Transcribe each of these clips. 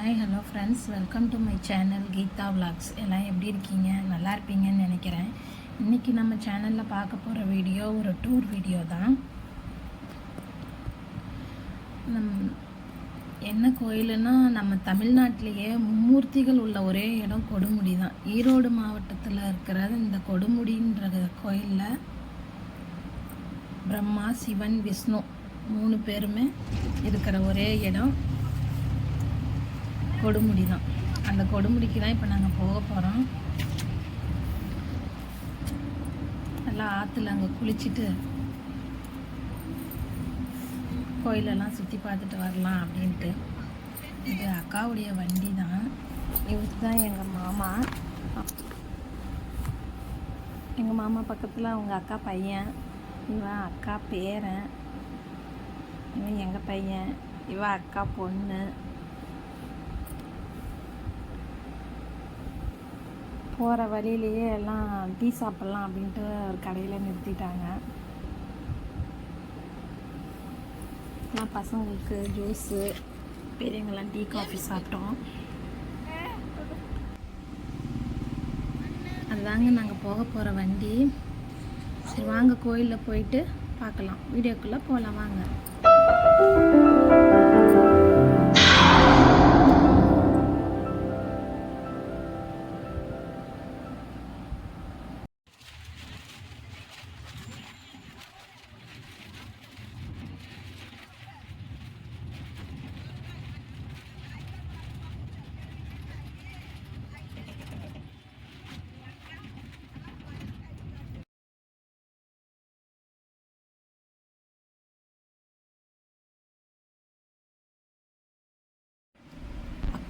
Hi hello friends, welcome to my channel Geetha vlogs. எல்லாம் எப்படி இருக்கீங்க? நல்லா இருப்பீங்கன்னு நினைக்கிறேன். இன்றைக்கி நம்ம சேனலில் பார்க்க போகிற வீடியோ ஒரு டூர் வீடியோ தான். என்ன கோயிலுன்னா, நம்ம தமிழ்நாட்டிலேயே மும்மூர்த்திகள் உள்ள ஒரே இடம் கொடுமுடி தான். ஈரோடு மாவட்டத்தில் இருக்கிற இந்த கொடுமுடின்ற கோயிலில் பிரம்மா, சிவன், விஷ்ணு 3 பேருமே இருக்கிற ஒரே இடம் கொடுமுடி தான். அந்த கொடுமுடிக்கு தான் இப்போ நாங்கள் போக போகிறோம். நல்லா ஆற்றுல அங்கே குளிச்சுட்டு கோயிலெல்லாம் சுற்றி பார்த்துட்டு வரலாம் அப்படின்ட்டு. இது அக்காவுடைய வண்டி தான். இவருக்கு தான் எங்கள் மாமா. எங்கள் மாமா பக்கத்தில் அவங்க அக்கா பையன், இவன் அக்கா பேரன், இவன் எங்கள் பையன், இவன் அக்கா பொண்ணு. போகிற வழியிலேயே எல்லாம் டீ சாப்பிட்லாம் அப்படின்ட்டு ஒரு கடையில் நிறுத்திட்டாங்க. எல்லாம் பசங்களுக்கு ஜூஸு, பெரியவங்கெல்லாம் டீ காஃபி சாப்பிட்டோம். அதுதாங்க நாங்கள் போக போகிற வண்டி. சரி வாங்க, கோயிலில் போயிட்டு பார்க்கலாம். வீடியோக்குள்ளே போகலாம் வாங்க.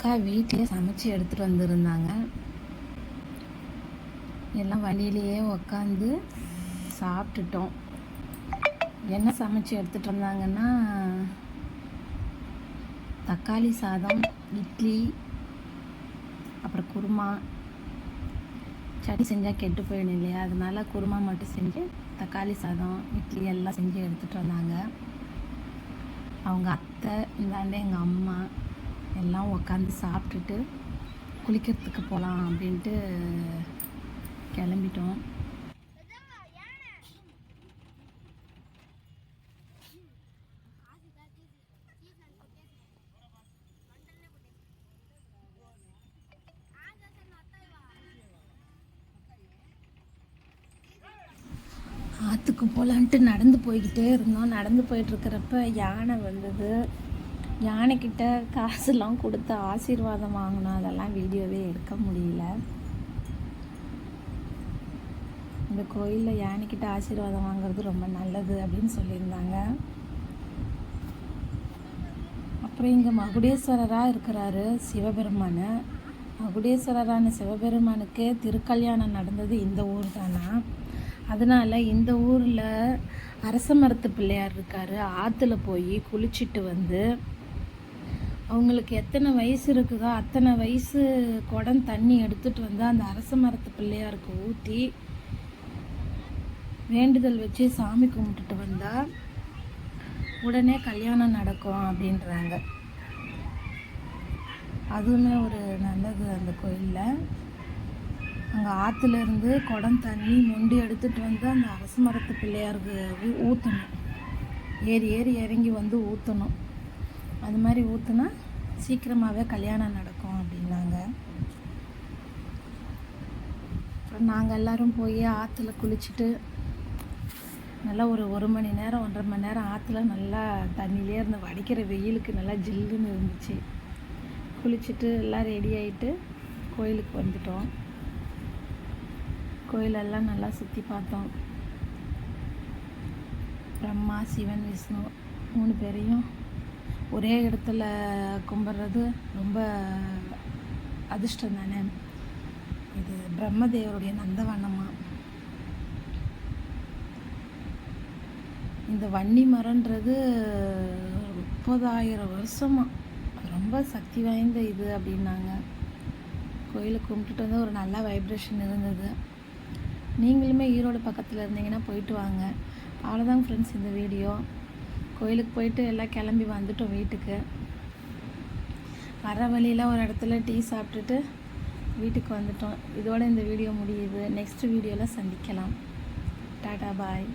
அக்கா வீட்டிலே சமைச்சு எடுத்துகிட்டு வந்திருந்தாங்க. எல்லாம் வண்டியிலேயே உக்காந்து சாப்பிட்டுட்டோம். என்ன சமைச்சு எடுத்துகிட்டு வந்தாங்கன்னா, தக்காளி சாதம், இட்லி, அப்புறம் குருமா. சட்னி செஞ்சால் கெட்டு போயிடும் இல்லையா, அதனால குருமா மட்டும் செஞ்சு தக்காளி சாதம், இட்லி எல்லாம் செஞ்சு எடுத்துகிட்டு வந்தாங்க. அவங்க அத்தை, இந்தாண்ட எங்கள் அம்மா எல்லாம் உக்காந்து சாப்பிட்டுட்டு குளிக்கிறதுக்கு போகலாம் அப்படின்ட்டு கிளம்பிட்டோம். ஆற்றுக்கு போகலான்ட்டு நடந்து போய்கிட்டே இருந்தோம். நடந்து போயிட்டுருக்கிறப்ப யானை வந்தது. யானைக்கிட்ட காசுலாம் கொடுத்து ஆசீர்வாதம் வாங்கினோம். அதெல்லாம் வீடியோவே எடுக்க முடியல. இந்த கோயிலில் யானைக்கிட்ட ஆசீர்வாதம் வாங்குறது ரொம்ப நல்லது அப்படின்னு சொல்லியிருந்தாங்க. அப்புறம் இங்கே மகுடேஸ்வரராக இருக்கிறாரு சிவபெருமான். மகுடேஸ்வரரான சிவபெருமானுக்கே திருக்கல்யாணம் நடந்தது இந்த ஊர் தானா. அதனால் இந்த ஊரில் அரச மரத்து பிள்ளையார் இருக்கார். ஆற்றுல போய் குளிச்சுட்டு வந்து அவங்களுக்கு எத்தனை வயசு இருக்குதோ அத்தனை வயசு குடம் தண்ணி எடுத்துகிட்டு வந்து அந்த அரச மரத்து பிள்ளையாருக்கு ஊற்றி வேண்டுதல் வச்சு சாமி கும்பிட்டுட்டு வந்தால் உடனே கல்யாணம் நடக்கும் அப்படின்றாங்க. அதுவுமே ஒரு நல்லது. அந்த கோயிலில் அங்கே ஆற்றுலேருந்து குடம் தண்ணி மொண்டி எடுத்துகிட்டு வந்து அந்த அரச மரத்து பிள்ளையாருக்கு ஊற்றணும். ஏறி ஏறி இறங்கி வந்து ஊற்றணும். அது மாதிரி ஊற்றுனா சீக்கிரமாகவே கல்யாணம் நடக்கும் அப்படின்னாங்க. அப்புறம் நாங்கள் எல்லோரும் போய் ஆற்றுல குளிச்சுட்டு நல்லா ஒரு மணி நேரம் 1.5 மணி நேரம் ஆற்றுல நல்லா தண்ணியிலே இருந்து வடிக்கிற வெயிலுக்கு நல்லா ஜில்லுன்னு இருந்துச்சு. குளிச்சுட்டு எல்லாம் ரெடி ஆகிட்டு கோயிலுக்கு வந்துட்டோம். கோயிலெல்லாம் நல்லா சுற்றி பார்த்தோம். பிரம்மா, சிவன், விஷ்ணு 3 பேரையும் ஒரே இடத்துல கும்பிட்றது ரொம்ப அதிர்ஷ்டம் தானே. இது பிரம்மதேவருடைய நந்தவனமா. இந்த வன்னி மரன்றது 30,000 வருஷமா ரொம்ப சக்தி வாய்ந்த இது அப்படின்னாங்க. கோயிலுக்கு கும்பிட்டுட்டு வந்து ஒரு நல்ல வைப்ரேஷன் இருந்தது. நீங்களுமே ஈரோடு பக்கத்தில் இருந்தீங்கன்னா போயிட்டு வாங்க. அவ்வளோதாங்க ஃப்ரெண்ட்ஸ் இந்த வீடியோ. கோயிலுக்கு போயிட்டு எல்லாம் கிளம்பி வந்துட்டோம் வீட்டுக்கு. வர வழியில் ஒரு இடத்துல டீ சாப்பிட்டுட்டு வீட்டுக்கு வந்துட்டோம். இதோட இந்த வீடியோ முடியுது. நெக்ஸ்ட் வீடியோவில் சந்திக்கலாம். டாடா பாய்.